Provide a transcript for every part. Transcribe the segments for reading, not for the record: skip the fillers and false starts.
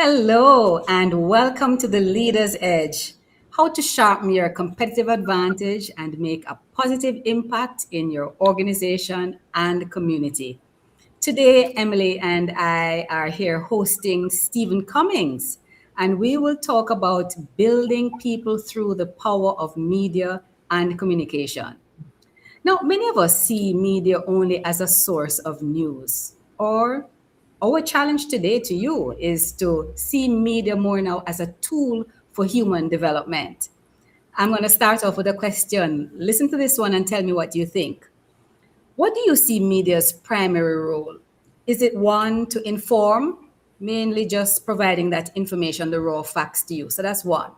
Hello, and welcome to the Leader's Edge. How to sharpen your competitive advantage and make a positive impact in your organization and community. Today, Emily and I are here hosting Stephen Cummings, and we will talk about building people through the power of media and communication. Now, many of us see media only as a source of news. Or our challenge today to you is to see media more now as a tool for human development. I'm going to start off with a question. Listen to this one and tell me what you think. What do you see media's primary role? Is it one to inform, mainly just providing that information, the raw facts to you? So that's one.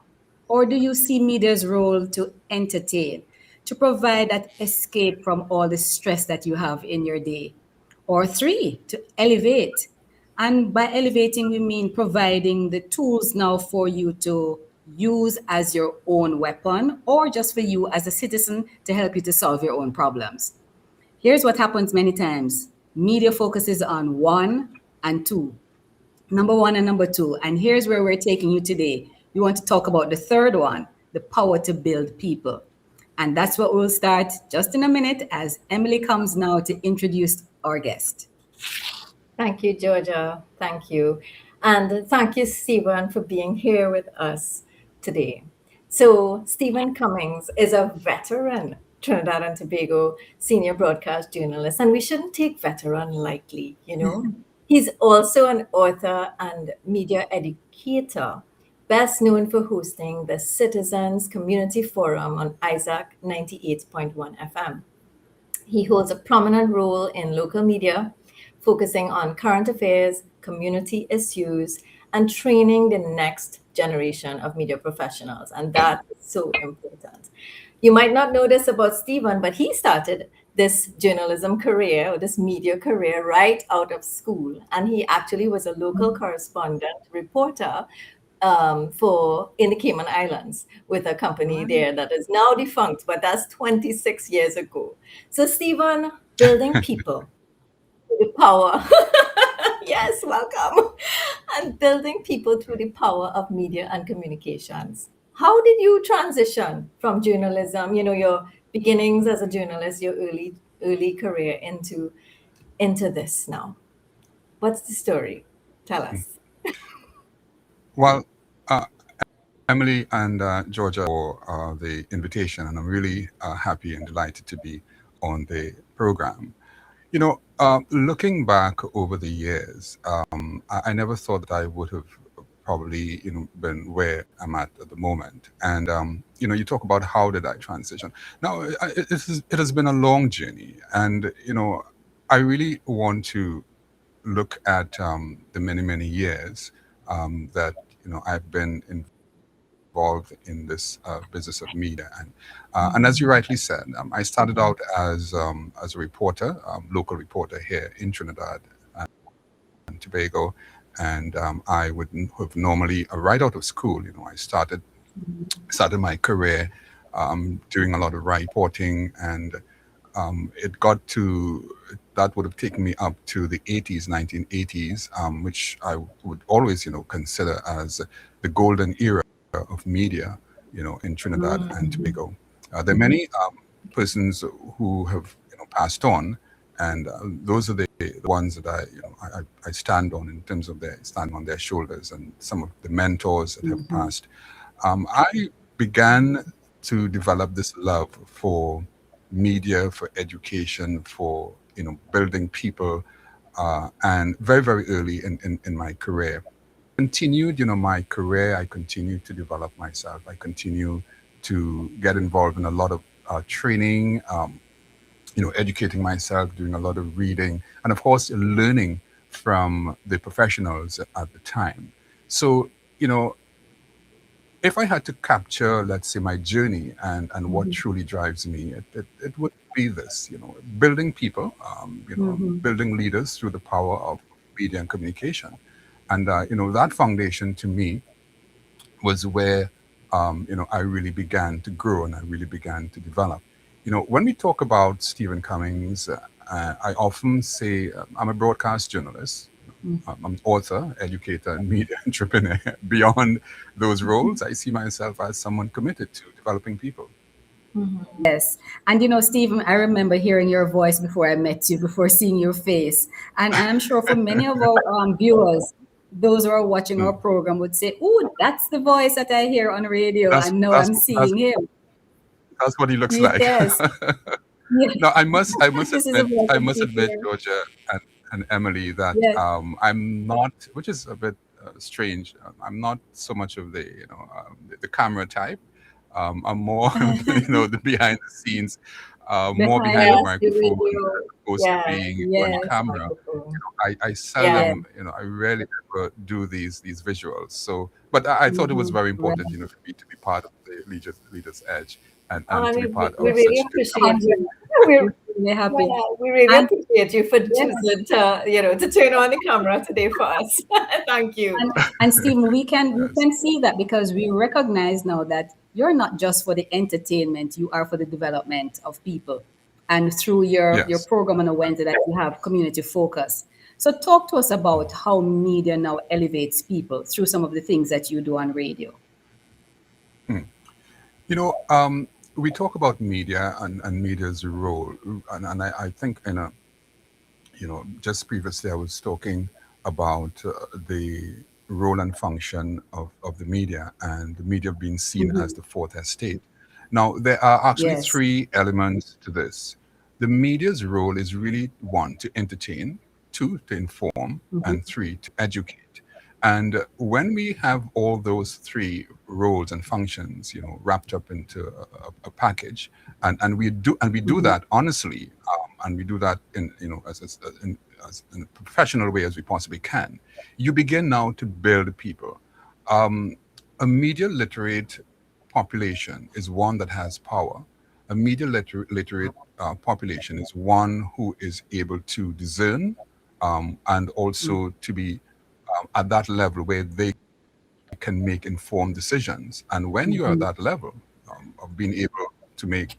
Or do you see media's role to entertain, to provide that escape from all the stress that you have in your day? Or three, to elevate. And by elevating, we mean providing the tools now for you to use as your own weapon or just for you as a citizen to help you to solve your own problems. Here's what happens many times media focuses on one and two, number one and number two. And here's where we're taking you today. We want to talk about the third one, the power to build people. And that's what we'll start just in a minute as Emily comes now to introduce our guest. Thank you, Georgia. Thank you. And thank you, Stephen, for being here with us today. So, Stephen Cummings is a veteran Trinidad and Tobago senior broadcast journalist, and we shouldn't take veteran lightly. He's also an author and media educator, best known for hosting the Citizens Community Forum on Isaac 98.1 FM. He holds a prominent role in local media, focusing on current affairs, community issues, and training the next generation of media professionals. And that is so important. You might not know this about Stephen, but he started this journalism career or this media career right out of school. And he actually was a local correspondent reporter for in the Cayman Islands with a company there that is now defunct, but that's 26 years ago. So, Stephen, building people through the power. Yes, welcome. And building people through the power of media and communications. How did you transition from journalism, your beginnings as a journalist, your early career into this now? What's the story? Tell us. Well, uh, Emily and Georgia for the invitation, and I'm really happy and delighted to be on the program. Looking back over the years, I never thought that I would have probably, been where I'm at the moment. And you talk about how did I transition. Now, it has been a long journey, and I really want to look at the many many years that I've been involved in this business of media, and as you rightly said, I started out as a reporter, local reporter here in Trinidad and Tobago, and I would have normally right out of school, I started my career doing a lot of reporting, and it got to that would have taken me up to the 80s, 1980s, which I would always, consider as the golden era of media, in Trinidad and Mm. Tobago. There are many persons who have, passed on, and those are the ones that I stand on in terms of their standing on their shoulders, and some of the mentors that have passed. I began to develop this love for media, for education, for building people, and very very early in my career. Continued, my career. I continued to develop myself. I continue to get involved in a lot of training, educating myself, doing a lot of reading, and of course, learning from the professionals at the time. So, if I had to capture, let's say, my journey and what truly drives me, it would be this, building people, building leaders through the power of media and communication. And, that foundation to me was where, I really began to grow and I really began to develop. When we talk about Stephen Cummings, I often say I'm a broadcast journalist, I'm author, educator, and media entrepreneur. Beyond those roles, I see myself as someone committed to developing people. Yes. And you know, Stephen, I remember hearing your voice before I met you, before seeing your face. And I'm sure for many of our viewers, those who are watching our Mm. program would say, "Oh, that's the voice that I hear on radio. That's And now that's I'm that's seeing him." that's what he looks like. Yes. Yeah. No, This is a voice I that must you admit, hear. Georgia and Emily, that Yes. I'm not, which is a bit strange. I'm not so much of the the camera type. I'm more the behind the scenes, more Behind behind the the Yes, the microphone video. as opposed to Yes, being on yes, camera. microphone. I Yes. yes. seldom, I rarely ever do these visuals. So, but I thought it was Hmm. very Right. important, for me to be part of the Leaders Edge, and And to be part we of really such good appreciate And company. you. we're really happy. We really And appreciate you for yes. choosing to, to turn on the camera today for us. Thank you. And Stephen, we Yes. can see that because we recognize now that you're not just for the entertainment, you are for the development of people. And through your Yes. program on a Wednesday that you have community focus. So talk to us about how media now elevates people through some of the things that you do on radio. You know, we talk about media and media's role, and I think just previously I was talking about the role and function of the media, and the media being seen as Hmm. the fourth estate. Now, there are actually Yes. three elements to this. The media's role is really one, to entertain, two, to inform, Hmm. and three, to educate. And when we have all those three roles and functions, wrapped up into a package, and we do Hmm. that honestly, and we do that in as in a professional way as we possibly can, you begin now to build people. Um, a media literate population is one that has power. A media literate population is one who is able to discern, and also to be at that level where they can make informed decisions. And when you're at Hmm. that level of being able to make,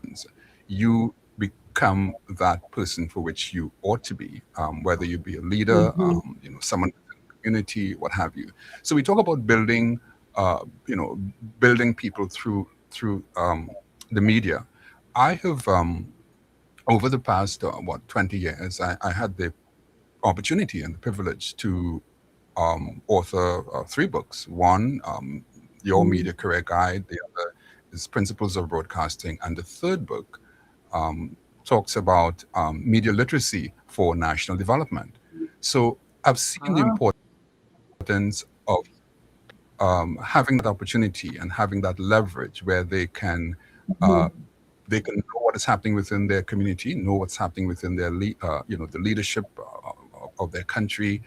you become that person for which you ought to be, whether you be a leader, Hmm. someone in the community, what have you. So we talk about building, building people through the media. I have over the past 20 years, I had the opportunity and the privilege to author three books. One, Your Hmm. Media Career Guide. The other is Principles of Broadcasting. And the third book talks about media literacy for national development. So I've seen the Ah. importance of having that opportunity and having that leverage where uh, Hmm. they can know what is happening within their community, know what's happening within their the leadership of their country.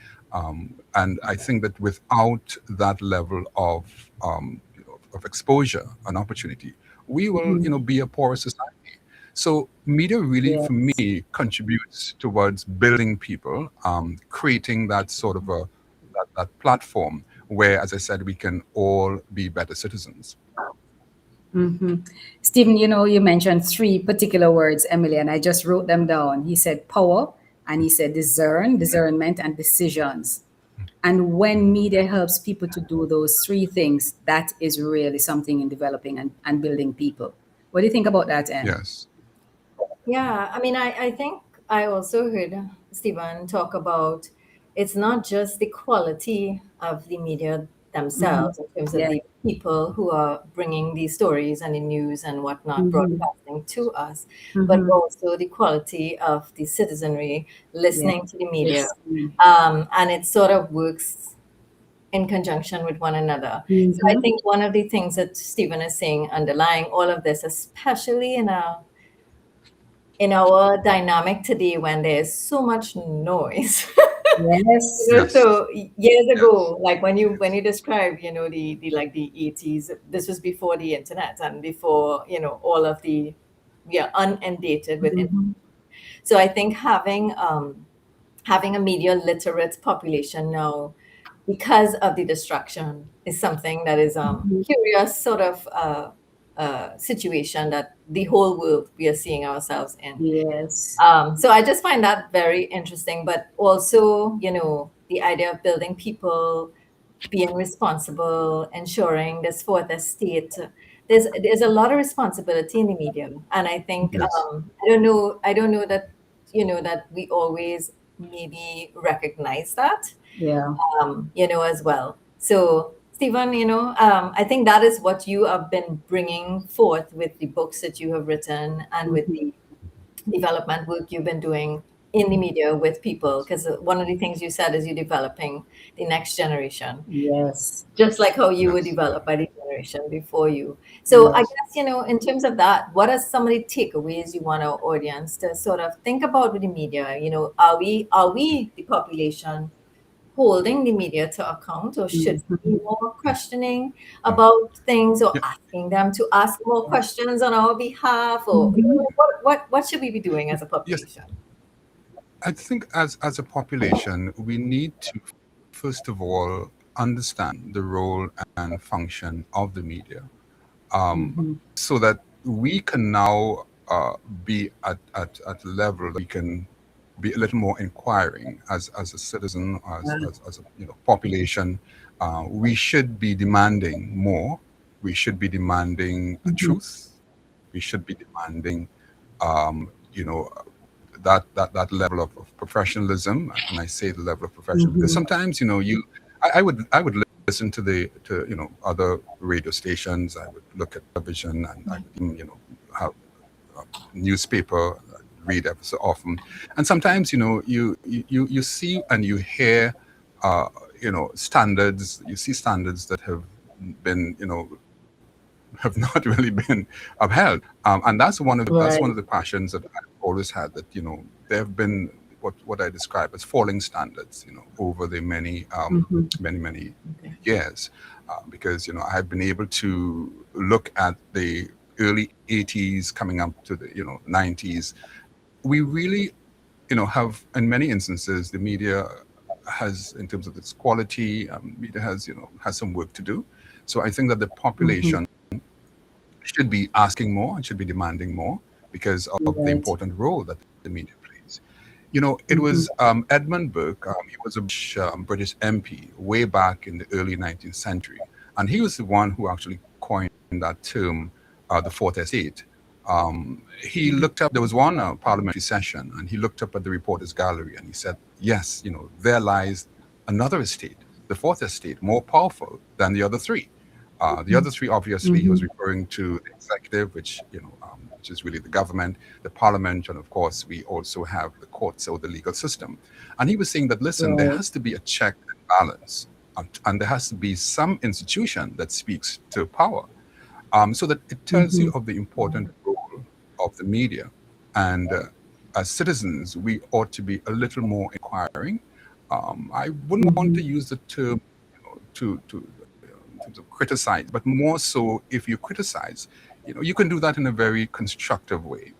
And I think that without that level of exposure and opportunity, we will Hmm. be a porous society. So media really, for Yes. me, contributes towards building people, creating that sort of that platform where, as I said, we can all be better citizens. Hmm. Stephen, you know, you mentioned three particular words, Emily, and I just wrote them down. He said power, and he said discernment, and decisions. And when media helps people to do those three things, that is really something in developing and building people. What do you think about that, Em? Yes. Yeah, I mean, I think I also heard Stephen talk about it's not just the quality of the media Hmm. themselves in terms of Yeah. the people who are bringing these stories and the news and whatnot Hmm. broadcasting to us, but Hmm. also the quality of the citizenry Yeah. listening to the media. Yes. Mm-hmm. And it sort of works in conjunction with one another. So I think one of the things that Stephen is saying underlying all of this, especially in our dynamic today when there's so much noise. Yes. Yes. So years Yes. ago, like when you describe, the like the 80s, this was before the internet and before, all of the we are undated with it. Hmm. So I think having a media literate population now because of the distraction is something that is curious sort of situation that the whole world we are seeing ourselves in. Yes. So I just find that very interesting, but also, the idea of building people, being responsible, ensuring this fourth estate. There's a lot of responsibility in the media, and I think Yes. I don't know that that we always maybe recognize that Yeah. as well. So, Stephen, I think that is what you have been bringing forth with the books that you have written and with Mhm. the development work you've been doing in the media with people. Because one of the things you said is you're developing the next generation, Yes. just like how you were Yes. developed by the generation before you. So, I Yes. guess, in terms of that, what are some of the takeaways you want our audience to sort of think about with the media? Are we the population holding the media to account, or should we be Mhm. more questioning about things, or Yeah. asking them to ask more questions on our behalf, or Mhm. what should we be doing as a Yes. population? I think as a population, we need to first of all understand the role and function of the media, Mhm. so that we can now be at a level that we can be a little more inquiring as a citizen, as a population. We should be demanding more. We should be demanding a Mhm. truth. We should be demanding, you know, that level of professionalism. And I say the level of professionalism because Mhm. sometimes I would listen to other radio stations. I would look at television, and I would even have a newspaper, read ever so often. And sometimes you see and you hear standards. You see standards that have been have not really been upheld. And that's one of the Right. passions that I've always had, that there have been what I describe as falling standards over the Mhm. many Okay. years, because I've been able to look at the early 80s coming up to the 90s. We really have, in many instances, the media has, in terms of its quality, media has some work to do. So I think that the Mhm. population should be asking more and should be demanding more because of the Right. important role that the media plays. It was Mhm. Edmund Burke. He was a British MP way back in the early 19th century, and he was the one who actually coined that term, the Fourth Estate. He looked up. There was one parliamentary session, and he looked up at the reporters' gallery, and he said, "Yes, there lies another estate, the Fourth Estate, more powerful than the other three." The other three, obviously, he was Mhm. referring to the executive, which is really the government, the parliament, and of course, we also have the courts or the legal system. And he was saying that, listen, there Right. has to be a check and balance, and there has to be some institution that speaks to power, so that it tells you Mhm. of the important role of the media. And as citizens, we ought to be a little more inquiring. I wouldn't want to Mhm. use the term to in terms of criticize, but more so, if you criticize, you can do that in a very constructive way.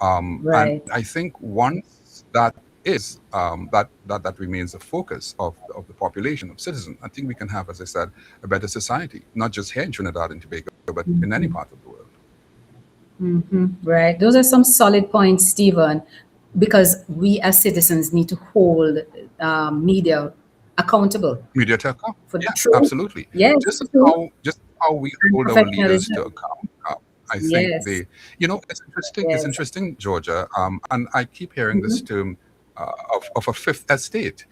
And Right. I think once that is that remains the focus of the population of citizens, I think we can have, as I said, a better society, not just here in Trinidad and Tobago, but in any Mhm. part of the world. Right. Those are some solid points, Stephen, because we as citizens need to hold media accountable Media to account, for the yeah, truth. absolutely. Yes, Just the as truth how we and hold our leaders professionalism. to account. I think Yes. it's interesting. It's Yes. interesting, Georgia. And I keep hearing this Mhm. term of a fifth estate,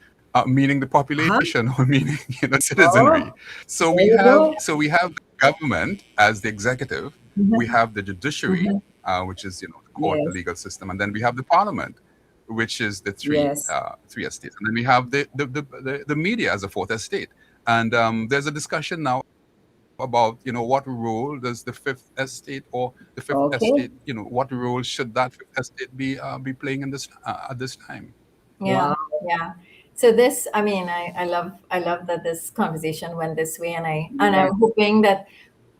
meaning the Uh-huh. population or meaning citizenry. Oh, there you go. So we have the government as the executive. We Mhm. have the judiciary, Mhm. which is the court, the Yes. legal system, and then we have the parliament, which is the Yes. three estates, and then we have the media as a fourth estate. And there's a discussion now about what role does the fifth estate or the fifth Okay. estate, what role should that fifth estate be playing in this at this time. Yeah, Wow. yeah. So this, I mean, I love that this conversation went this way, and Yes. I'm hoping that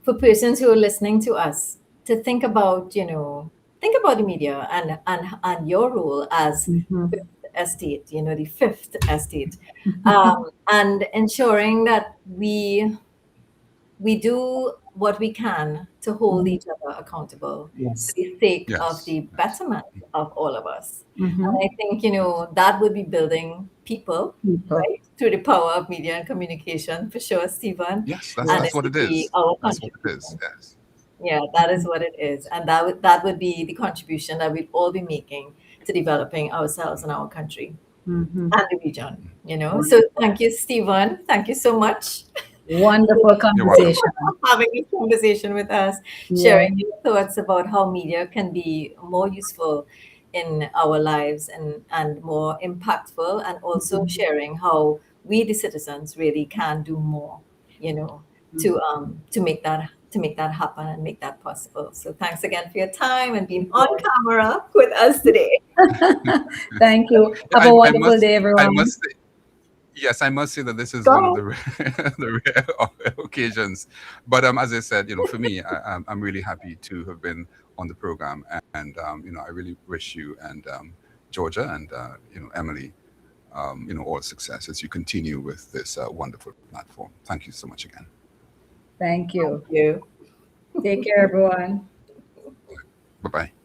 for persons who are listening to us to think about the media and your role as Mhm. fifth estate, the fifth estate, and ensuring that we we do what we can to hold Mhm. each other accountable for Yes. the sake of Yes. the Yes. betterment of all of us. And Mm-hmm. I think, that would be building people, People. right, through the power of media and communication, for sure, Stephen. Yes. And That's it Yes. what would it be is. our That's what it is. contribution. Yes. Yeah, that is what it is. And that would be the contribution that we'd all be making to developing ourselves and our country Mm-hmm. and the region. So Wonderful. thank you, Stephen. Thank you so much Wonderful You're welcome. conversation. having this conversation with us, Yeah. sharing your thoughts about how media can be more useful in our lives and more impactful, and also Mhm. sharing how we, the citizens, really can do more, to make that happen and make that possible. So thanks again for your time and being on camera with us today. Thank you. Yeah, Have a wonderful day, I everyone. must say, yes, I must say that this is one of Go. the the rare occasions. But as I said, for me, I'm really happy to have been on the program, and I really wish you and Georgia and Emily, all success as you continue with this wonderful platform. Thank you so much again. Thank Thank you. you. Take care, everyone. Bye bye.